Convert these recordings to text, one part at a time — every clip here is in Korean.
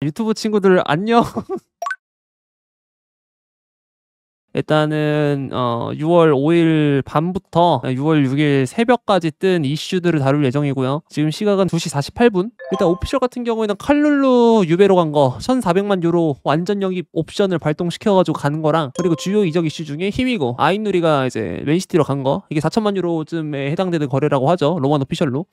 유튜브 친구들 안녕. 일단은 6월 5일 밤부터 6월 6일 새벽까지 뜬 이슈들을 다룰 예정이고요. 지금 시각은 2시 48분. 일단 오피셜 같은 경우에는 칼룰루 유배로 간 거 1,400만 유로 완전 영입 옵션을 발동시켜가지고 가는 거랑, 그리고 주요 이적 이슈 중에 히미고 아인누리가 이제 맨시티로 간 거, 이게 4천만 유로쯤에 해당되는 거래라고 하죠, 로만 오피셜로.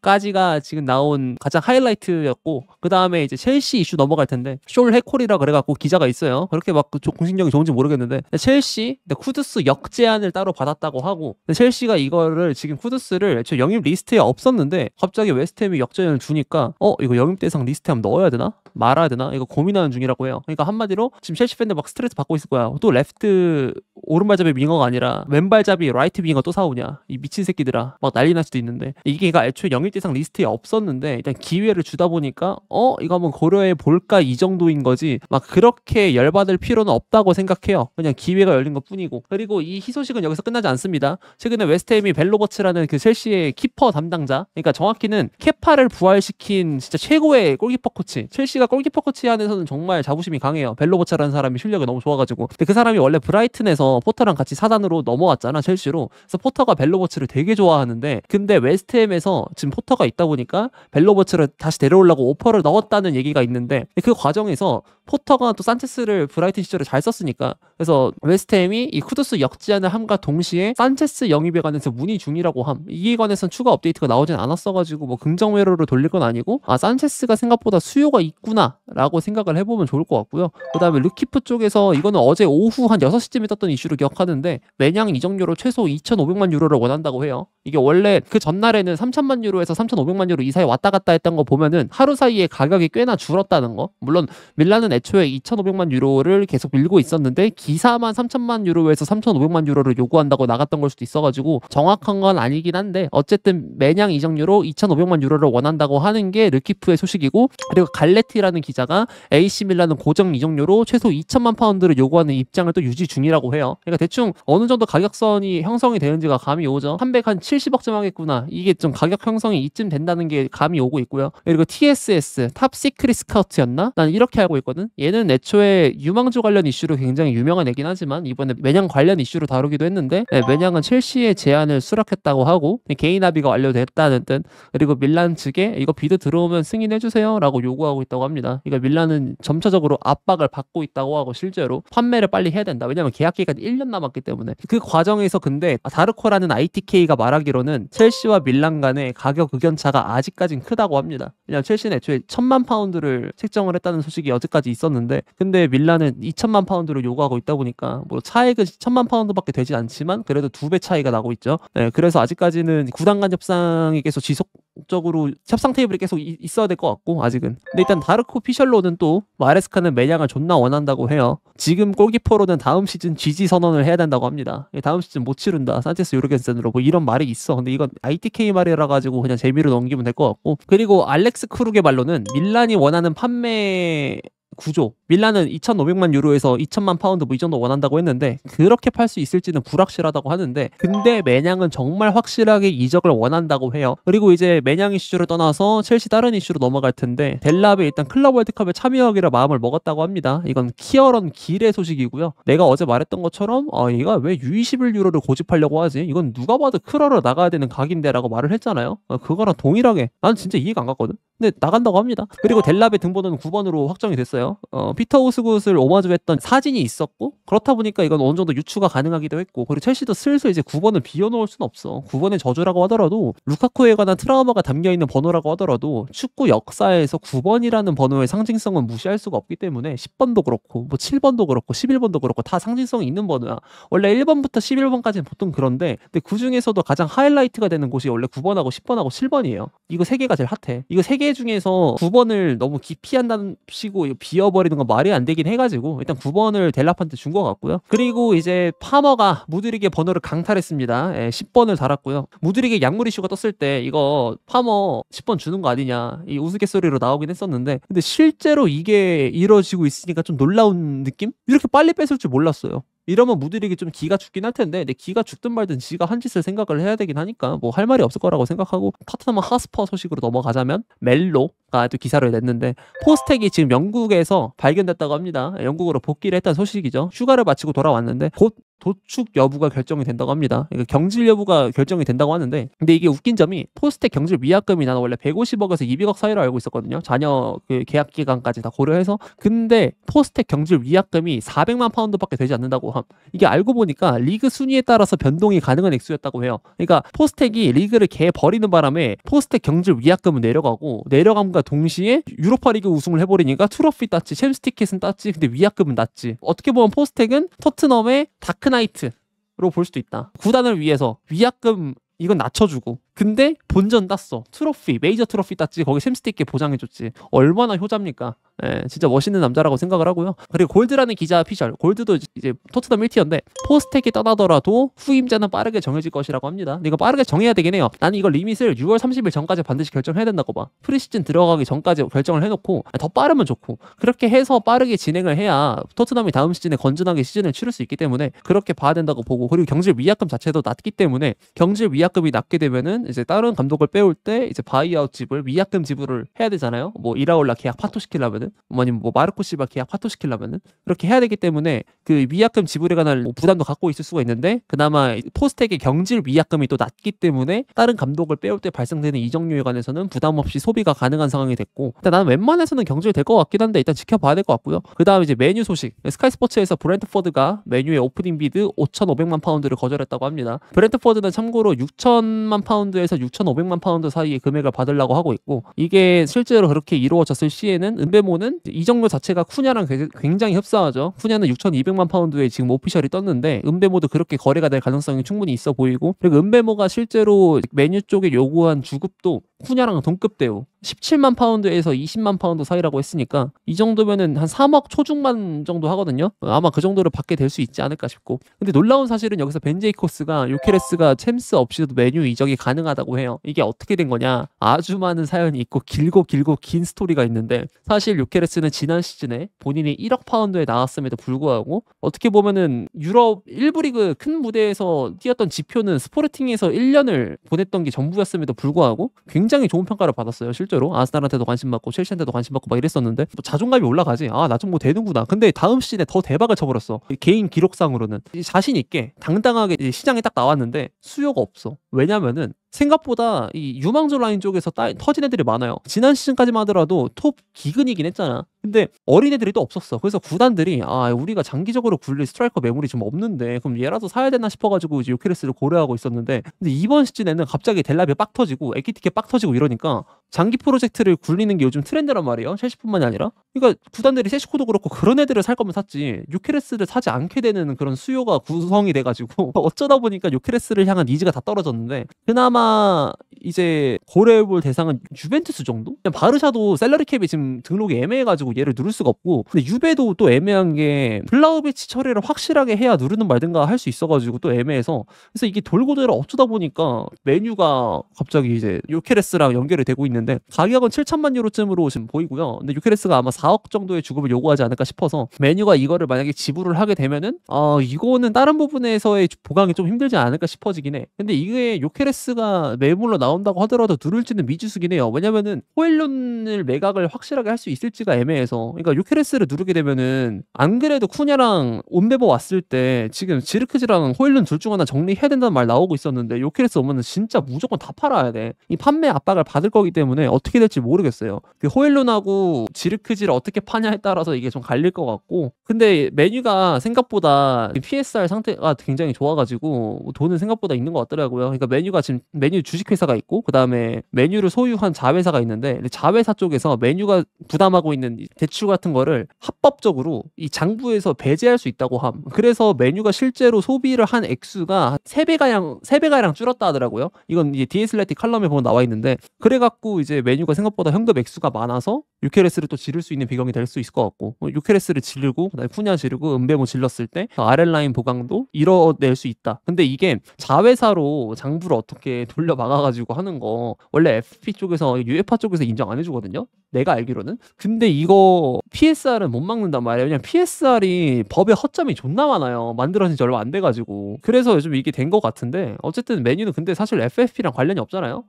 까지가 지금 나온 가장 하이라이트였고, 그 다음에 이제 첼시 이슈 넘어갈 텐데, 숄 해콜이라 그래갖고 기자가 있어요. 그렇게 막 공식력이 좋은지 모르겠는데, 첼시 쿠두스 역제안을 따로 받았다고 하고, 첼시가 이거를 지금 쿠두스를 애초에 영입 리스트에 없었는데 갑자기 웨스트햄이 역제안을 주니까 이거 영입 대상 리스트에 한번 넣어야 되나 말아야 되나 이거 고민하는 중이라고 해요. 그러니까 한마디로 지금 첼시 팬들 막 스트레스 받고 있을 거야. 또 레프트 오른발잡이 윙어가 아니라 왼발잡이 라이트 윙어 또 사오냐, 이 미친 새끼들아, 막 난리 날 수도 있는데, 이게 애초에 영입 대상 리스트에 없었는데 일단 기회를 주다 보니까 이거 한번 고려해 볼까 이 정도인 거지, 막 그렇게 열받을 필요는 없다고 생각해요. 그냥 기회가 열린 것 뿐이고. 그리고 이 희소식은 여기서 끝나지 않습니다. 최근에 웨스트햄이 벨로버츠라는 그 첼시의 키퍼 담당자, 그러니까 정확히는 케파를 부활시킨 진짜 최고의 골키퍼 코치, 첼시가 골키퍼 코치 안에서는 정말 자부심이 강해요. 벨로버츠라는 사람이 실력이 너무 좋아가지고. 근데 그 사람이 원래 브라이튼에서 포터랑 같이 사단으로 넘어왔잖아, 첼시로. 그래서 포터가 벨로버츠를 되게 좋아하는데, 근데 웨스트햄에서 지금 포터가 있다 보니까 벨로버츠를 다시 데려오려고 오퍼를 넣었다는 얘기가 있는데, 그 과정에서 포터가 또 산체스를 브라이튼 시절에 잘 썼으니까, 그래서 웨스트햄이 이 쿠두스 역제안을 함과 동시에 산체스 영입에 관해서 문의 중이라고 함. 이에 관해서는 추가 업데이트가 나오진 않았어가지고 뭐 긍정회로를 돌릴 건 아니고, 산체스가 생각보다 수요가 있구나 라고 생각을 해보면 좋을 것 같고요. 그 다음에 르키프 쪽에서 이거는 어제 오후 한 6시쯤에 떴던 이슈로 기억하는데, 매냥 이적료로 최소 2,500만 유로를 원한다고 해요. 이게 원래 그 전날에는 3,000만 유로에서 3,500만 유로 이 사이 왔다 갔다 했던 거 보면은 하루 사이에 가격이 꽤나 줄었다는 거. 물론 밀란은 애초에 2,500만 유로를 계속 밀고 있었는데 기사만 3,000만 유로에서 3,500만 유로를 요구한다고 나갔던 걸 수도 있어가지고 정확한 건 아니긴 한데, 어쨌든 매냥 이적료로 2,500만 유로를 원한다고 하는 게 르키프의 소식이고, 그리고 갈레티라는 기자가 AC 밀란은 고정 이적료로 최소 2천만 파운드를 요구하는 입장을 또 유지 중이라고 해요. 그러니까 대충 어느 정도 가격선이 형성이 되는지가 감이 오죠. 370억쯤 하겠구나, 이게 좀 가격 형성이 이쯤 된다는 게 감이 오고 있고요. 그리고 TSS 탑 시크릿 스카우트였나? 난 이렇게 알고 있거든. 얘는 애초에 유망주 관련 이슈로 굉장히 유명한 애긴 하지만 이번에 매냥 관련 이슈로 다루기도 했는데, 매냥은 첼시의 제안을 수락했다고 하고 개인 합의가 완료됐다는 뜻. 그리고 밀란 측에 이거 비드 들어오면 승인해주세요 라고 요구하고 있다고 합니다. 그러니까 밀란은 점차적으로 압박을 받고 있다고 하고, 실제로 판매를 빨리 해야 된다. 왜냐면 계약 기간이 1년 남았기 때문에. 그 과정에서 근데 다르코라는 ITK가 말하기로는 첼시와 밀란 간의 가격 의견차가 아직까진 크다고 합니다. 왜냐면 첼시는 애초에 1,000만 파운드를 책정을 했다는 소식이 어제까지 있었는데, 근데 밀란은 2천만 파운드를 요구하고 있다 보니까 뭐 차액은 1,000만 파운드밖에 되지 않지만 그래도 2배 차이가 나고 있죠. 그래서 아직까지는 구단 간 협상이 계속 지속적으로 협상 테이블이 계속 있어야 될 것 같고, 아직은. 근데 일단 다르코 피셜로는 또 마레스카는 매냥을 존나 원한다고 해요. 지금 골키퍼로는 다음 시즌 GG 선언을 해야 된다고 합니다. 다음 시즌 못 치른다, 산체스 요르겐센으로, 뭐 이런 말이 있어. 근데 이건 ITK 말이라 가지고 그냥 재미로 넘기면 될 것 같고. 그리고 알렉스 크룩의 말로는 밀란이 원하는 판매 구조, 밀란은 2,500만 유로에서 2천만 파운드 뭐 이 정도 원한다고 했는데, 그렇게 팔 수 있을지는 불확실하다고 하는데, 근데 매냥은 정말 확실하게 이적을 원한다고 해요. 그리고 이제 매냥 이슈를 떠나서 첼시 다른 이슈로 넘어갈 텐데, 델랍이 일단 클럽 월드컵에 참여하기로 마음을 먹었다고 합니다. 이건 키어런 길의 소식이고요. 내가 어제 말했던 것처럼 얘가 왜 U21 유로를 고집하려고 하지? 이건 누가 봐도 크러를 나가야 되는 각인데 라고 말을 했잖아요. 그거랑 동일하게 난 진짜 이해가 안 갔거든. 근데 나간다고 합니다. 그리고 델랍의 등번호는 9번으로 확정이 됐어요. 피터 우스굿을 오마주했던 사진이 있었고, 그렇다 보니까 이건 어느 정도 유추가 가능하기도 했고, 그리고 첼시도 슬슬 이제 9번을 비워놓을 순 없어. 9번의 저주라고 하더라도, 루카쿠에 관한 트라우마가 담겨있는 번호라고 하더라도 축구 역사에서 9번이라는 번호의 상징성은 무시할 수가 없기 때문에 10번도 그렇고 뭐 7번도 그렇고 11번도 그렇고 다 상징성이 있는 번호야. 원래 1번부터 11번까지는 보통 그런데, 근데 그 중에서도 가장 하이라이트가 되는 곳이 원래 9번하고 10번하고 7번이에요. 이거 3개가 제일 핫해. 이거 3개 중에서 9번을 너무 기피한답시고 비워버리는 건 말이 안 되긴 해가지고 일단 9번을 델랍한테 준 것 같고요. 그리고 이제 파머가 무드릭의 번호를 강탈했습니다. 10번을 달았고요. 무드릭의 약물 이슈가 떴을 때 이거 파머 10번 주는 거 아니냐, 이 우스갯소리로 나오긴 했었는데, 근데 실제로 이게 이루어지고 있으니까 좀 놀라운 느낌? 이렇게 빨리 뺏을 줄 몰랐어요. 이러면 무드릭이 좀 기가 죽긴 할 텐데, 근데 기가 죽든 말든 지가 한 짓을 생각을 해야 되긴 하니까 뭐 할 말이 없을 거라고 생각하고, 토트넘 하스퍼 소식으로 넘어가자면 멜로가 또 기사를 냈는데, 포스텍이 지금 영국에서 발견됐다고 합니다. 영국으로 복귀를 했다는 소식이죠. 휴가를 마치고 돌아왔는데 곧 도축 여부가 결정이 된다고 합니다. 그러니까 경질 여부가 결정이 된다고 하는데, 근데 이게 웃긴 점이 포스텍 경질 위약금이 나는 원래 150억에서 200억 사이로 알고 있었거든요. 자녀 그 계약 기간까지 다 고려해서. 근데 포스텍 경질 위약금이 400만 파운드밖에 되지 않는다고 함. 이게 알고 보니까 리그 순위에 따라서 변동이 가능한 액수였다고 해요. 그러니까 포스텍이 리그를 개 버리는 바람에 포스텍 경질 위약금은 내려가고, 내려감과 동시에 유로파 리그 우승을 해버리니까 트로피 땄지, 챔스 티켓은 땄지, 근데 위약금은 낮지. 어떻게 보면 포스텍은 토트넘의 다크나이트로 볼 수도 있다. 구단을 위해서 위약금 이건 낮춰주고, 근데 본전 땄어, 트로피, 메이저 트로피 땄지, 거기 샘스티 있게 보장해줬지. 얼마나 효자입니까? 예, 진짜 멋있는 남자라고 생각을 하고요. 그리고 골드라는 기자 피셜, 골드도 이제 토트넘 1티어인데 포스텍이 떠나더라도 후임자는 빠르게 정해질 것이라고 합니다. 근데 이거 빠르게 정해야 되긴 해요. 나는 이거 리밋을 6월 30일 전까지 반드시 결정해야 된다고 봐. 프리시즌 들어가기 전까지 결정을 해놓고, 더 빠르면 좋고, 그렇게 해서 빠르게 진행을 해야 토트넘이 다음 시즌에 건전하게 시즌을 치를 수 있기 때문에 그렇게 봐야 된다고 보고, 그리고 경질 위약금 자체도 낮기 때문에 경질 위약금이 낮게 되면은 이제 다른 감독을 빼올 때 이제 바이아웃 지불, 위약금 지불을 해야 되잖아요. 뭐 이라올라 계약 파토시키려면은, 아니면 뭐 마르코 실바 계약 파토시키려면은 그렇게 해야 되기 때문에 그 위약금 지불에 관한 뭐 부담도 갖고 있을 수가 있는데, 그나마 포스텍의 경질 위약금이 또 낮기 때문에 다른 감독을 빼올 때 발생되는 이적료에 관해서는 부담 없이 소비가 가능한 상황이 됐고, 일단 나는 웬만해서는 경질 될 것 같긴 한데 일단 지켜봐야 될 것 같고요. 그 다음 이제 메뉴 소식. 스카이 스포츠에서 브랜트포드가 메뉴의 오프닝 비드 5,500만 파운드를 거절했다고 합니다. 브랜트포드는 참고로 6천만 파운드에서 6,500만 파운드 사이의 금액을 받으려고 하고 있고, 이게 실제로 그렇게 이루어졌을 시에는 은베모는 이적료 자체가 쿠냐랑 굉장히 흡사하죠. 쿠냐는 6,200만 파운드에 지금 오피셜이 떴는데 은베모도 그렇게 거래가 될 가능성이 충분히 있어 보이고, 그리고 은베모가 실제로 메뉴 쪽에 요구한 주급도 쿠냐랑 동급 대우 17만 파운드에서 20만 파운드 사이라고 했으니까 이 정도면은 한 3억 초중반 정도 하거든요. 아마 그 정도를 받게 될 수 있지 않을까 싶고, 근데 놀라운 사실은 여기서 벤 제이코스가 요케레스가 챔스 없이도 메뉴 이적이 가능하다고 해요. 이게 어떻게 된 거냐, 아주 많은 사연이 있고 길고 긴 스토리가 있는데, 사실 요케레스는 지난 시즌에 본인이 1억 파운드에 나왔음에도 불구하고 어떻게 보면은 유럽 1부 리그 큰 무대에서 뛰었던 지표는 스포르팅에서 1년을 보냈던 게 전부였음에도 불구하고 굉장히 좋은 평가를 받았어요. 실제로 아스날한테도 관심 받고 첼시한테도 관심 받고 막 이랬었는데, 뭐 자존감이 올라가지. 아, 나 좀 뭐 되는구나. 근데 다음 시즌에 더 대박을 쳐버렸어. 개인 기록상으로는 자신 있게 당당하게 시장에 딱 나왔는데 수요가 없어. 왜냐면은 생각보다 이 유망주 라인 쪽에서 터진 애들이 많아요. 지난 시즌까지만 하더라도 톱 기근이긴 했잖아. 근데 어린 애들이 또 없었어. 그래서 구단들이 우리가 장기적으로 굴릴 스트라이커 매물이 좀 없는데 그럼 얘라도 사야 되나 싶어가지고 이제 요케레스를 고려하고 있었는데, 근데 이번 시즌에는 갑자기 델라베 빡 터지고 에키티케 빡 터지고 이러니까 장기 프로젝트를 굴리는 게 요즘 트렌드란 말이에요. 첼시뿐만이 아니라. 그러니까 구단들이 세시코도 그렇고 그런 애들을 살 거면 샀지, 요케레스를 사지 않게 되는 그런 수요가 구성이 돼가지고 어쩌다 보니까 요케레스를 향한 니즈가 다 떨어졌는데, 그나마 이제 고려해볼 대상은 유벤투스 정도? 바르샤도 셀러리 캡이 지금 등록이 애매해가지고 얘를 누를 수가 없고, 근데 유베도 또 애매한 게 블라우비치 처리를 확실하게 해야 누르는 말든가 할 수 있어가지고 또 애매해서, 그래서 이게 돌고 돌아 어쩌다 보니까 메뉴가 갑자기 이제 요케레스랑 연결이 되고 있는데, 가격은 7천만 유로쯤으로 지금 보이고요. 근데 요케레스가 아마 4억 정도의 주급을 요구하지 않을까 싶어서, 메뉴가 이거를 만약에 지불을 하게 되면은 이거는 다른 부분에서의 보강이 좀 힘들지 않을까 싶어지긴 해. 근데 이게 요케레스가 매물로 나온다고 하더라도 누를지는 미지수긴 해요. 왜냐면은 호일룬을 매각을 확실하게 할 수 있을지가 애매해서. 그러니까 요케레스를 누르게 되면은, 안 그래도 쿠냐랑 온베버 왔을 때 지금 지르크지랑 호일룬 둘 중 하나 정리해야 된다는 말 나오고 있었는데, 요케레스 오면은 진짜 무조건 다 팔아야 돼. 이 판매 압박을 받을 거기 때문에 어떻게 될지 모르겠어요. 그 호일룬하고 지르크지를 어떻게 파냐에 따라서 이게 좀 갈릴 것 같고, 근데 메뉴가 생각보다 PSR 상태가 굉장히 좋아가지고 돈은 생각보다 있는 것 같더라고요. 그러니까 메뉴가 지금 메뉴 주식회사가 있고, 그 다음에 메뉴를 소유한 자회사가 있는데, 자회사 쪽에서 메뉴가 부담하고 있는 대출 같은 거를 합법적으로 이 장부에서 배제할 수 있다고 함. 그래서 메뉴가 실제로 소비를 한 액수가 3배가량 줄었다 하더라고요. 이건 이제 디에슬레틱 칼럼에 보면 나와 있는데, 그래갖고 이제 메뉴가 생각보다 현금 액수가 많아서 유케레스를 또 지를 수 있는 비경이 될 수 있을 것 같고, 유케레스를 지르고 그다음에 푸냐 지르고 은베모 질렀을 때 RL 라인 보강도 이뤄낼 수 있다. 근데 이게 자회사로 장부를 어떻게 돌려 막아가지고 하는 거 원래 FP 쪽에서 UEFA 쪽에서 인정 안 해주거든요. 내가 알기로는. 근데 이거 PSR은 못 막는단 말이에요. 왜냐면 PSR이 법에 허점이 존나 많아요. 만들어진 지 얼마 안 돼가지고. 그래서 요즘 이게 된 것 같은데 어쨌든 메뉴는 근데 사실 FFP랑 관련이 없잖아요.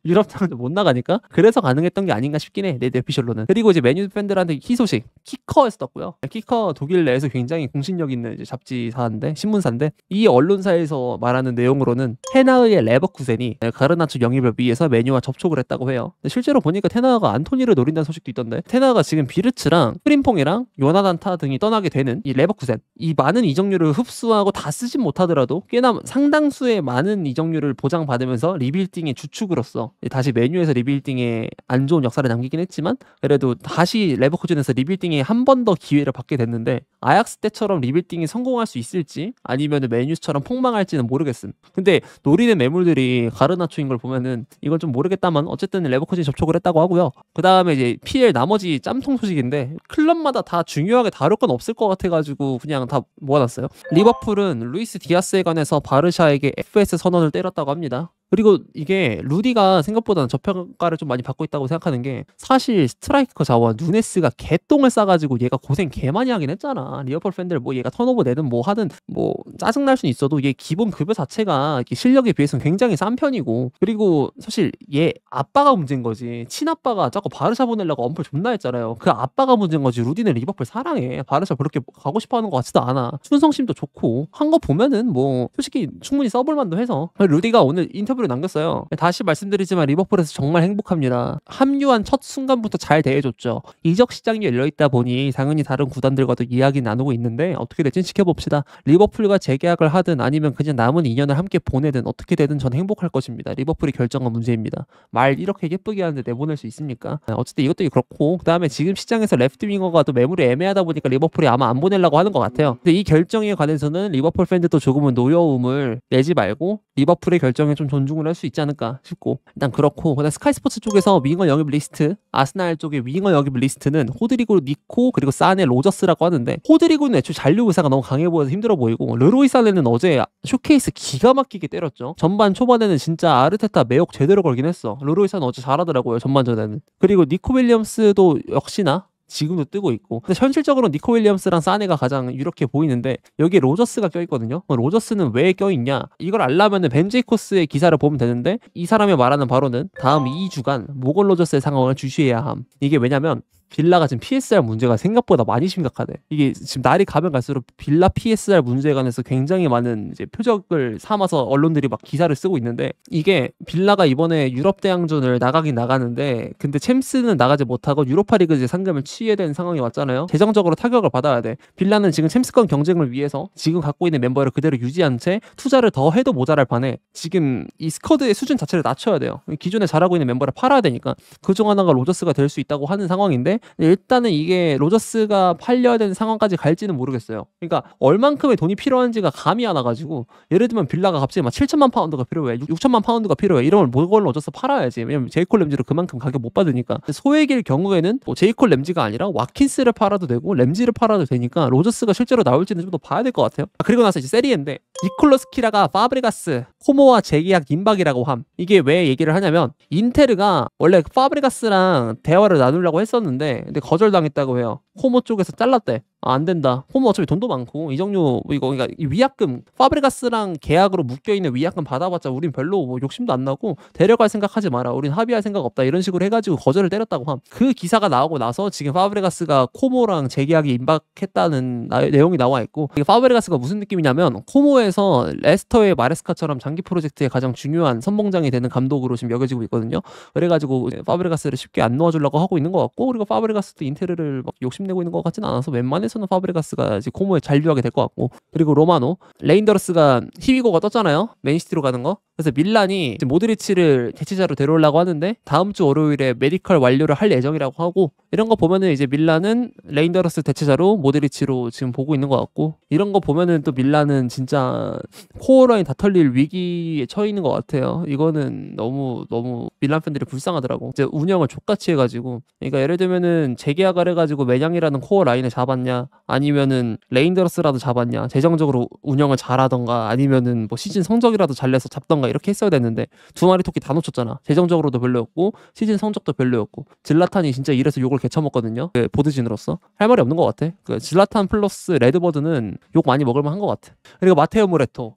유럽 사람들 못 나가니까 그래서 가능했던 게 아닌가 싶긴 해. 내 뇌피셜로는. 그리고 이제 메뉴 팬들한테 희소식 키커에서 떴고요. 키커 독일 내에서 굉장히 공신력 있는 이제 잡지사인데 신문사인데 이 언론사에서 말하는 내용으로는 테나의 레버쿠젠이 가르나초 영입을 위해서 메뉴와 접촉을 했다고 해요. 근데 실제로 보니까 테나가 안토니를 노린다는 소식도 있던데 테나가 지금 비르츠랑 프림퐁이랑 요나단타 등이 떠나게 되는 이 레버쿠젠 이 많은 이적료를 흡수하고 다 쓰진 못하더라도 꽤나 상당수의 많은 이적료를 보장받으면서 리빌딩의 주축으로서 다시 메뉴에서 리빌딩에 안 좋은 역사를 남기긴 했지만 그래도 다시 레버쿠젠에서 리빌딩에 한 번 더 기회를 받게 됐는데 아약스 때처럼 리빌딩이 성공할 수 있을지 아니면 메뉴처럼 폭망할지는 모르겠음. 근데 노리는 매물들이 가르나초인 걸 보면은 이건 좀 모르겠다만 어쨌든 레버쿠젠이 접촉을 했다고 하고요. 그 다음에 이제 PL 나머지 짬통 소식인데 클럽마다 다 중요하게 다룰 건 없을 것 같아가지고 그냥 다 모아놨어요. 리버풀은 루이스 디아스에 관해서 바르샤에게 FS 선언을 때렸다고 합니다. 그리고 이게 루디가 생각보다는 저평가를 좀 많이 받고 있다고 생각하는 게 사실 스트라이커 자원 누네스가 개똥을 싸가지고 얘가 고생 개 많이 하긴 했잖아. 리버풀 팬들 뭐 얘가 턴오버 내든 뭐 하든 뭐 짜증날 수는 있어도 얘 기본 급여 자체가 이렇게 실력에 비해서는 굉장히 싼 편이고 그리고 사실 얘 아빠가 문제인 거지. 친아빠가 자꾸 바르샤 보내려고 엄플 존나 했잖아요. 그 아빠가 문제인 거지. 루디는 리버풀 사랑해. 바르샤 그렇게 가고 싶어하는 것 같지도 않아. 충성심도 좋고 한 거 보면은 뭐 솔직히 충분히 써볼 만도 해서 루디가 오늘 인터뷰 남겼어요. 다시 말씀드리지만 리버풀에서 정말 행복합니다. 합류한 첫 순간부터 잘 대해줬죠. 이적 시장이 열려있다 보니 당연히 다른 구단들과도 이야기 나누고 있는데 어떻게 될지 지켜봅시다. 리버풀과 재계약을 하든 아니면 그냥 남은 2년을 함께 보내든 어떻게 되든 전 행복할 것입니다. 리버풀이 결정한 문제입니다. 말 이렇게 예쁘게 하는데 내보낼 수 있습니까? 어쨌든 이것도 그렇고 그 다음에 지금 시장에서 레프트 윙어가 또 매물이 애매하다 보니까 리버풀이 아마 안 보내려고 하는 것 같아요. 근데 이 결정에 관해서는 리버풀 팬들도 조금은 노여움을 내지 말고 리버풀의 결정에 좀 존중을 할 수 있지 않을까 싶고 일단 그렇고 그다음 스카이스포츠 쪽에서 윙어 영입 리스트 아스날 쪽의 윙어 영입 리스트는 호드리고 니코 그리고 사네 로저스라고 하는데 호드리고는 애초에 잔류 의사가 너무 강해 보여서 힘들어 보이고 르로이 사네는 어제 쇼케이스 기가 막히게 때렸죠. 전반 초반에는 진짜 아르테타 매혹 제대로 걸긴 했어. 르로이 사네 어제 잘하더라고요. 전반전에는. 그리고 니코 윌리엄스도 역시나 지금도 뜨고 있고 근데 현실적으로 니코 윌리엄스랑 사네가 가장 유력해 보이는데 여기에 로저스가 껴있거든요. 로저스는 왜 껴있냐 이걸 알려면 벤제이코스의 기사를 보면 되는데 이 사람이 말하는 바로는 다음 2주간 모건 로저스의 상황을 주시해야 함. 이게 왜냐면 빌라가 지금 PSR 문제가 생각보다 많이 심각하대. 이게 지금 날이 가면 갈수록 빌라 PSR 문제에 관해서 굉장히 많은 이제 표적을 삼아서 언론들이 막 기사를 쓰고 있는데 이게 빌라가 이번에 유럽 대항전을 나가긴 나가는데 근데 챔스는 나가지 못하고 유로파리그 이제 상금을 취해야 되는 상황이 왔잖아요. 재정적으로 타격을 받아야 돼. 빌라는 지금 챔스권 경쟁을 위해서 지금 갖고 있는 멤버를 그대로 유지한 채 투자를 더 해도 모자랄 판에 지금 이 스쿼드의 수준 자체를 낮춰야 돼요. 기존에 잘하고 있는 멤버를 팔아야 되니까 그중 하나가 로저스가 될 수 있다고 하는 상황인데 일단은 이게 로저스가 팔려야 되는 상황까지 갈지는 모르겠어요. 그러니까 얼만큼의 돈이 필요한지가 감이 안 와가지고 예를 들면 빌라가 갑자기 막 7천만 파운드가 필요해 6천만 파운드가 필요해 이러면 모건 로저스 팔아야지. 왜냐면 제이콜 램지로 그만큼 가격 못 받으니까. 소액일 경우에는 뭐 제이콜 램지가 아니라 와킨스를 팔아도 되고 램지를 팔아도 되니까 로저스가 실제로 나올지는 좀 더 봐야 될 것 같아요. 그리고 나서 이제 세리엔데 니콜로스키라가 파브리가스 코모와 재계약 임박이라고 함. 이게 왜 얘기를 하냐면 인테르가 원래 파브리가스랑 대화를 나누려고 했었는데 근데 거절당했다고 해요. 코모 쪽에서 잘랐대. 안 된다. 코모 어차피 돈도 많고 이적료 이거 그러니까 이 위약금 파브리가스랑 계약으로 묶여있는 위약금 받아봤자 우린 별로 뭐 욕심도 안 나고 데려갈 생각하지 마라. 우린 합의할 생각 없다. 이런 식으로 해가지고 거절을 때렸다고 함. 그 기사가 나오고 나서 지금 파브리가스가 코모랑 재계약이 임박했다는 내용이 나와 있고 이게 파브리가스가 무슨 느낌이냐면 코모에서 레스터의 마레스카처럼 장기 프로젝트의 가장 중요한 선봉장이 되는 감독으로 지금 여겨지고 있거든요. 그래가지고 파브리가스를 쉽게 안 놓아주려고 하고 있는 것 같고 그리고 파브리가스도 인테르를 막 욕심내고 있는 것 같진 않아서 웬만해서는 파브리가스가 이제 코모에 잔류하게 될 것 같고 그리고 로마노 레인더러스가 히위고가 떴잖아요. 맨시티로 가는 거. 그래서 밀란이 모드리치를 대체자로 데려오려고 하는데 다음 주 월요일에 메디컬 완료를 할 예정이라고 하고 이런 거 보면은 이제 밀란은 레인더러스 대체자로 모드리치로 지금 보고 있는 것 같고 이런 거 보면은 또 밀란은 진짜 코어 라인 다 털릴 위기에 처해 있는 것 같아요. 이거는 너무 밀란 팬들이 불쌍하더라고. 이제 운영을 족같이 해가지고 그러니까 예를 들면은 재계약을 해가지고 매냥이라는 코어 라인을 잡았냐 아니면은 레인더러스라도 잡았냐 재정적으로 운영을 잘하던가 아니면은 뭐 시즌 성적이라도 잘 내서 잡던가 4강인가 이렇게 했어야 됐는데 두 마리 토끼 다 놓쳤잖아. 재정적으로도 별로였고 시즌 성적도 별로였고 질라탄이 진짜 이래서 욕을 개쳐먹거든요. 그 보드진으로서 할 말이 없는 것 같아. 그 질라탄 플러스 레드버드는 욕 많이 먹을만 한 것 같아. 그리고 마테오 모레토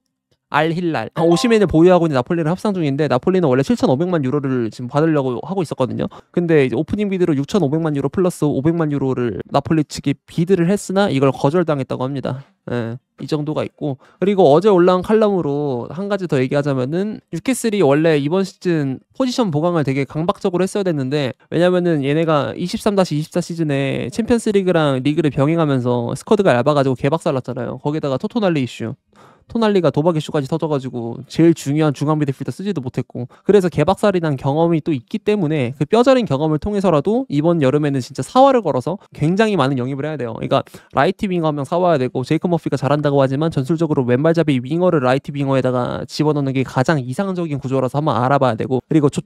알힐랄 오시멘을 보유하고 있는 나폴리랑 협상 중인데 나폴리는 원래 7,500만 유로를 지금 받으려고 하고 있었거든요. 근데 이제 오프닝 비드로 6,500만 유로 플러스 500만 유로를 나폴리 측이 비드를 했으나 이걸 거절당했다고 합니다. 예, 이 정도가 있고 그리고 어제 올라온 칼럼으로 한 가지 더 얘기하자면은 뉴캐슬이 원래 이번 시즌 포지션 보강을 되게 강박적으로 했어야 됐는데 왜냐면은 얘네가 23-24 시즌에 챔피언스리그랑 리그를 병행하면서 스쿼드가 얇아가지고 개박살났잖아요. 거기다가 토토날리 이슈 토날리가 도박 이슈까지 터져가지고 제일 중요한 중앙 미드필더 쓰지도 못했고 그래서 개박살이 난 경험이 또 있기 때문에 그 뼈저린 경험을 통해서라도 이번 여름에는 진짜 사활을 걸어서 굉장히 많은 영입을 해야 돼요. 그러니까 라이트 윙어 한 명 사와야 되고 제이크 머피가 잘한다고 하지만 전술적으로 왼발잡이 윙어를 라이트 윙어에다가 집어넣는 게 가장 이상적인 구조라서 한번 알아봐야 되고 그리고 좆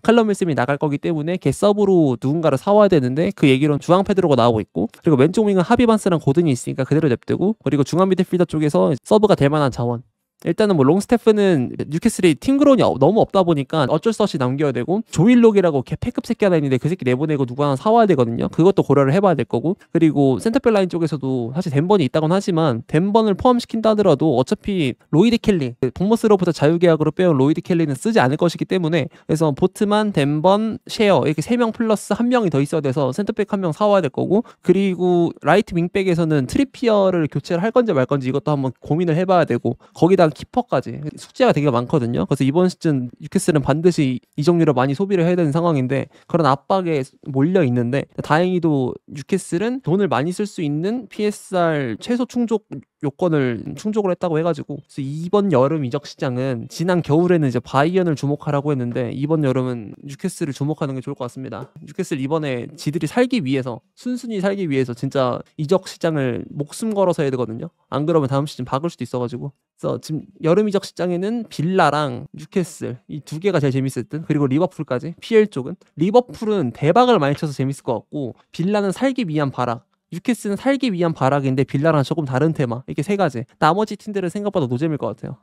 칼럼 윌슨이 나갈 거기 때문에 걔 서브로 누군가를 사와야 되는데 그 얘기로는 주앙 페드로가 나오고 있고 그리고 왼쪽 윙은 하비반스랑 고든이 있으니까 그대로 냅두고 그리고 중앙 미드필더 쪽에서 서브가 될 만한 자원 일단은 뭐 롱스태프는 뉴캐슬이 팀그론이 너무 없다 보니까 어쩔 수 없이 남겨야 되고 조일록이라고 걔 패급 새끼 하나 있는데 그 새끼 내보내고 누구 하나 사와야 되거든요. 그것도 고려를 해봐야 될 거고 그리고 센터백 라인 쪽에서도 사실 덴번이 있다곤 하지만 덴번을 포함시킨다 하더라도 어차피 로이드 켈리 본머스로부터 자유계약으로 빼온 로이드 켈리는 쓰지 않을 것이기 때문에 그래서 보트만 덴번 쉐어 이렇게 3명 플러스 1명이 더 있어야 돼서 센터백 1명 사와야 될 거고 그리고 라이트 윙백에서는 트리피어를 교체를 할 건지 말 건지 이것도 한번 고민을 해봐야 되고 거기다 키퍼까지 숙제가 되게 많거든요. 그래서 이번 시즌 뉴캐슬은 반드시 이적료를 많이 소비를 해야 되는 상황인데 그런 압박에 몰려 있는데 다행히도 뉴캐슬은 돈을 많이 쓸 수 있는 PSR 최소 충족 요건을 충족을 했다고 해가지고 그래서 이번 여름 이적 시장은 지난 겨울에는 이제 바이언을 주목하라고 했는데 이번 여름은 뉴캐슬을 주목하는 게 좋을 것 같습니다. 뉴캐슬 이번에 지들이 살기 위해서 순순히 살기 위해서 진짜 이적 시장을 목숨 걸어서 해야 되거든요. 안 그러면 다음 시즌 박을 수도 있어가지고 그래서 지금 여름 이적 시장에는 빌라랑 뉴캐슬 이 두 개가 제일 재밌을 듯 그리고 리버풀까지 PL 쪽은 리버풀은 대박을 많이 쳐서 재밌을 것 같고 빌라는 살기 위한 발악 뉴캐슬은 살기 위한 발악인데 빌라랑 조금 다른 테마 이렇게 세 가지 나머지 팀들은 생각보다 노잼일 것 같아요.